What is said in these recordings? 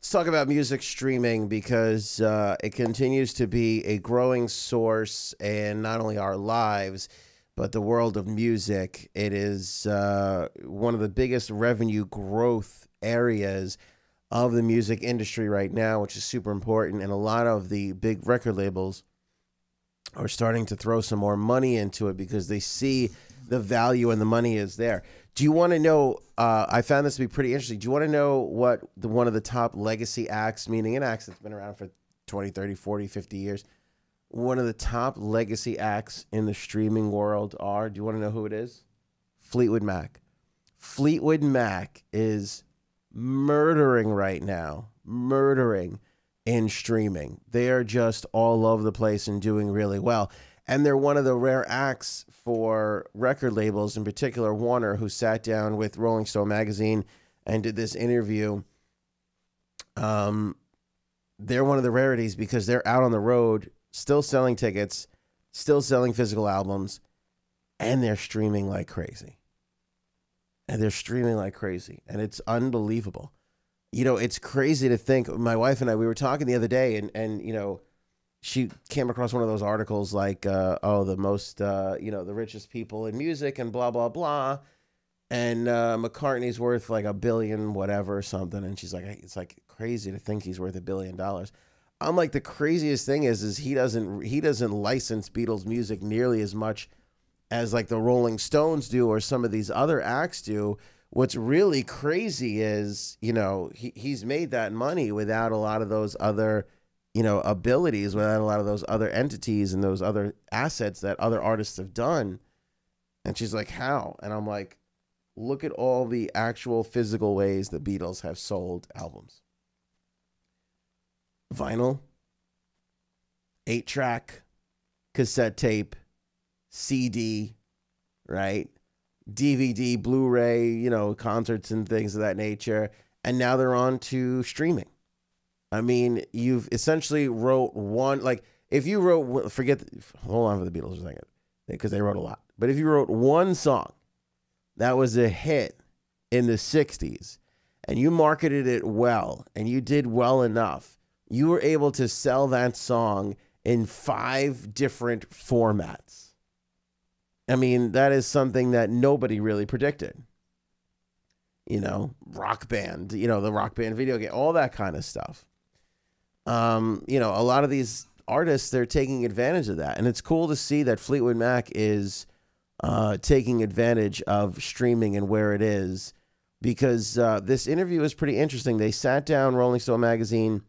Let's talk about music streaming because it continues to be a growing source in not only our lives, but the world of music. It is one of the biggest revenue growth areas of the music industry right now, which is super important. And a lot of the big record labels are starting to throw some more money into it because they see the value and the money is there. Do you want to know? I found this to be pretty interesting. Do you want to know what one of the top legacy acts, meaning an act that's been around for 20, 30, 40, 50 years, one of the top legacy acts in the streaming world are? Do you want to know who it is? Fleetwood Mac. Fleetwood Mac is murdering right now, murdering in streaming. They are just all over the place and doing really well. And they're one of the rare acts for record labels, in particular Warner, who sat down with Rolling Stone magazine and did this interview. They're one of the rarities because they're out on the road, still selling tickets, still selling physical albums, and they're streaming like crazy. And it's unbelievable. You know, it's crazy to think. My wife and I, we were talking the other day, and you know, she came across one of those articles like, the most, the richest people in music and blah, blah, blah. And McCartney's worth like $1 billion, whatever, or something. And she's like, hey, it's like crazy to think he's worth $1 billion. I'm like, the craziest thing is he doesn't license Beatles music nearly as much as like the Rolling Stones do or some of these other acts do. What's really crazy is, you know, he's made that money without a lot of those other, you know, abilities, without a lot of those other entities and those other assets that other artists have done. And she's like, how? And I'm like, look at all the actual physical ways the Beatles have sold albums. Vinyl, 8-track, cassette tape, CD, right? DVD, Blu-ray, you know, concerts and things of that nature. And now they're on to streaming. I mean, you've essentially wrote one, like if you wrote, hold on for the Beatles for a second, because they wrote a lot. But if you wrote one song that was a hit in the 60s and you marketed it well and you did well enough, you were able to sell that song in 5 different formats. I mean, that is something that nobody really predicted. You know, Rock Band, you know, the Rock Band video game, all that kind of stuff. You know, a lot of these artists, they're taking advantage of that. And it's cool to see that Fleetwood Mac is taking advantage of streaming and where it is, because this interview is pretty interesting. They sat down, Rolling Stone magazine,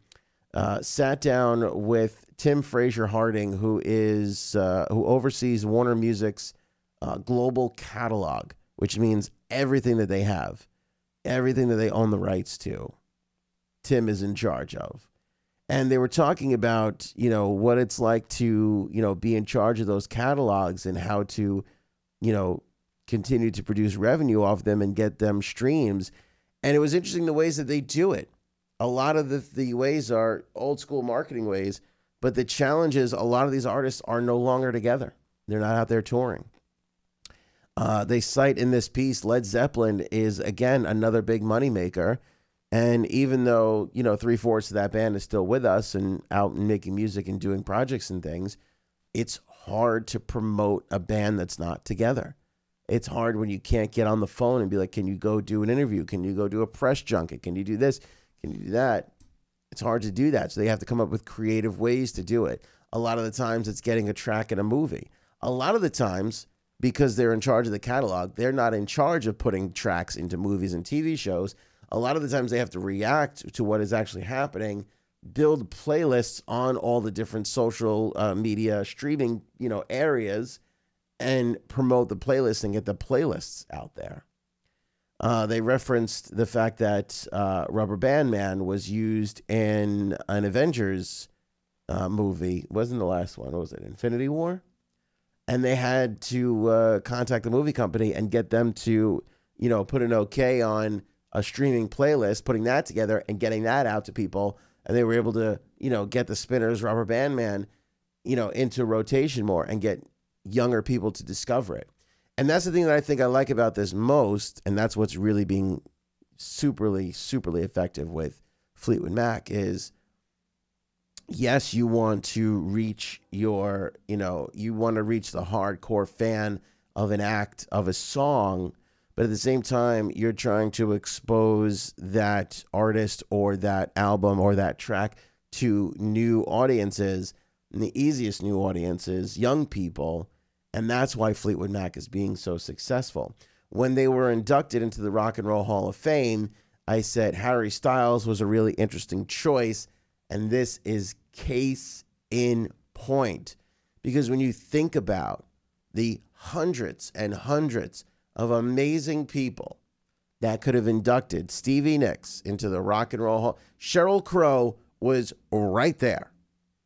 sat down with Tim Fraser-Harding, who oversees Warner Music's global catalog, which means everything that they have, everything that they own the rights to, Tim is in charge of. And they were talking about, you know, what it's like to, you know, be in charge of those catalogs and how to, you know, continue to produce revenue off them and get them streams. And it was interesting the ways that they do it. A lot of the ways are old school marketing ways, but the challenge is a lot of these artists are no longer together. They're not out there touring. They cite in this piece, Led Zeppelin is, again, another big moneymaker. And even though, you know, 3/4 of that band is still with us and out and making music and doing projects and things, it's hard to promote a band that's not together. It's hard when you can't get on the phone and be like, can you go do an interview? Can you go do a press junket? Can you do this? Can you do that? It's hard to do that. So they have to come up with creative ways to do it. A lot of the times it's getting a track in a movie. A lot of the times, because they're in charge of the catalog, they're not in charge of putting tracks into movies and TV shows. A lot of the times they have to react to what is actually happening, build playlists on all the different social media streaming, you know, areas, and promote the playlists and get the playlists out there. They referenced the fact that Rubber Band Man was used in an Avengers movie. It wasn't the last one. What was it? Infinity War? And they had to contact the movie company and get them to, you know, put an okay on a streaming playlist, putting that together and getting that out to people. And they were able to, you know, get the Spinners' Rubber Band Man, you know, into rotation more and get younger people to discover it. And that's the thing that I think I like about this most. And that's what's really being superly effective with Fleetwood Mac is, yes, you want to reach your, you want to reach the hardcore fan of an act, of a song, but at the same time, you're trying to expose that artist or that album or that track to new audiences. And the easiest new audience is young people. And that's why Fleetwood Mac is being so successful. When they were inducted into the Rock and Roll Hall of Fame, I said Harry Styles was a really interesting choice. And this is case in point. Because when you think about the hundreds and hundreds of amazing people that could have inducted Stevie Nicks into the Rock and Roll Hall, Sheryl Crow was right there.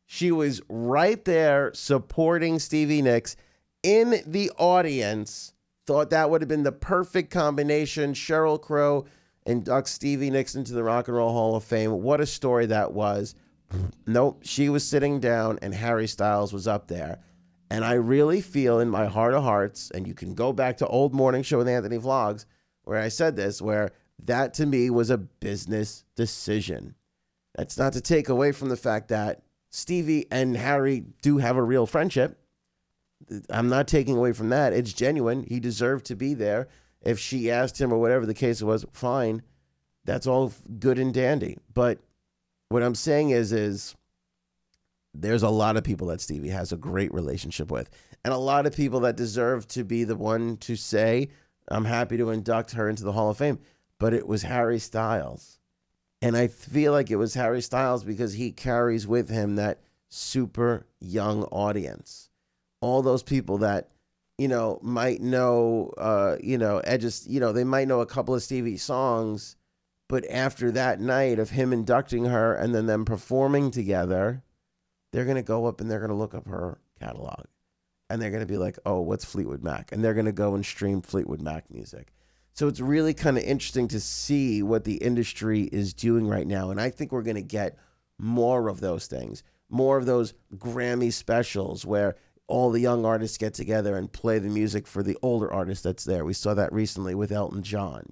She was right there supporting Stevie Nicks in the audience. Thought that would have been the perfect combination. Sheryl Crow inducts Stevie Nicks into the Rock and Roll Hall of Fame. What a story that was. Nope, she was sitting down and Harry Styles was up there. And I really feel in my heart of hearts, and you can go back to Old Morning Show with Anthony Vlogs, where I said this, where that to me was a business decision. That's not to take away from the fact that Stevie and Harry do have a real friendship. I'm not taking away from that. It's genuine. He deserved to be there. If she asked him or whatever the case was, fine. That's all good and dandy. But what I'm saying is there's a lot of people that Stevie has a great relationship with, and a lot of people that deserve to be the one to say, I'm happy to induct her into the Hall of Fame. But it was Harry Styles. And I feel like it was Harry Styles because he carries with him that super young audience. All those people that, might know, they might know a couple of Stevie songs, but after that night of him inducting her and then them performing together, they're going to go up and they're going to look up her catalog. And they're going to be like, oh, what's Fleetwood Mac? And they're going to go and stream Fleetwood Mac music. So it's really kind of interesting to see what the industry is doing right now. And I think we're going to get more of those things, more of those Grammy specials where all the young artists get together and play the music for the older artist that's there. We saw that recently with Elton John,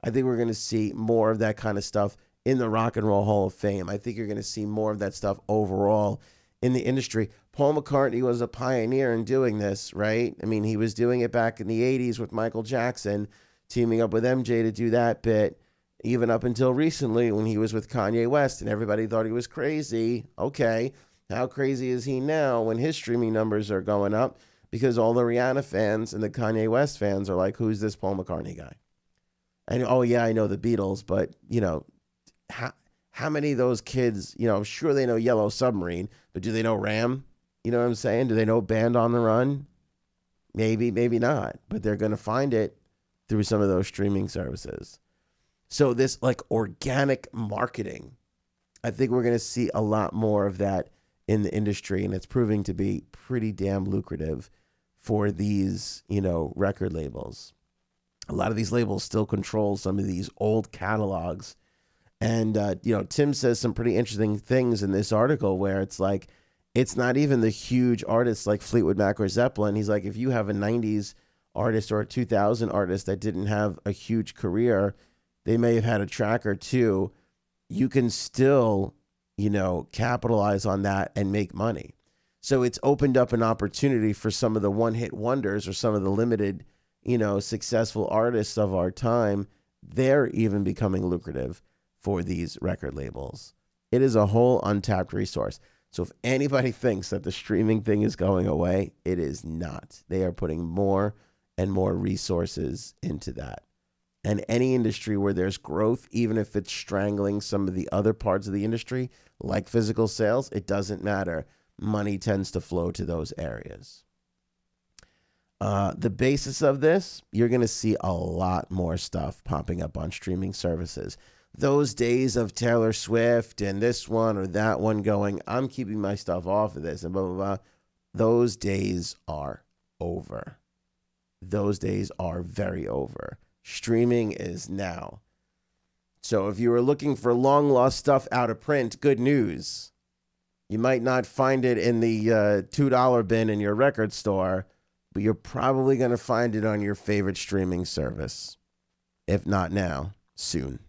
I think we're going to see more of that kind of stuff in the Rock and Roll Hall of Fame. I think you're going to see more of that stuff overall in the industry. Paul McCartney was a pioneer in doing this, right? I mean, he was doing it back in the 80s with Michael Jackson, teaming up with MJ to do that bit, even up until recently when he was with Kanye West and everybody thought he was crazy. Okay, how crazy is he now when his streaming numbers are going up? Because all the Rihanna fans and the Kanye West fans are like, who's this Paul McCartney guy? And, oh, yeah, I know the Beatles, but, how many of those kids, I'm sure they know Yellow Submarine, but do they know Ram? You know what I'm saying? Do they know Band on the Run? Maybe, maybe not, but they're going to find it through some of those streaming services. So this organic marketing, I think we're going to see a lot more of that in the industry, and it's proving to be pretty damn lucrative for these, record labels. A lot of these labels still control some of these old catalogs. And, Tim says some pretty interesting things in this article where it's like, it's not even the huge artists like Fleetwood Mac or Zeppelin. He's like, if you have a 90s artist or a 2000 artist that didn't have a huge career, they may have had a track or two, you can still, capitalize on that and make money. So it's opened up an opportunity for some of the one-hit wonders or some of the limited, successful artists of our time. They're even becoming lucrative for these record labels. It is a whole untapped resource. So if anybody thinks that the streaming thing is going away, it is not. They are putting more and more resources into that. And any industry where there's growth, even if it's strangling some of the other parts of the industry, like physical sales, it doesn't matter. Money tends to flow to those areas. The basis of this, you're going to see a lot more stuff popping up on streaming services. Those days of Taylor Swift and this one or that one going, I'm keeping my stuff off of this and blah, blah, blah. Those days are over. Those days are very over. Streaming is now. So if you were looking for long lost stuff out of print, good news. You might not find it in the $2 bin in your record store, but you're probably going to find it on your favorite streaming service. If not now, soon.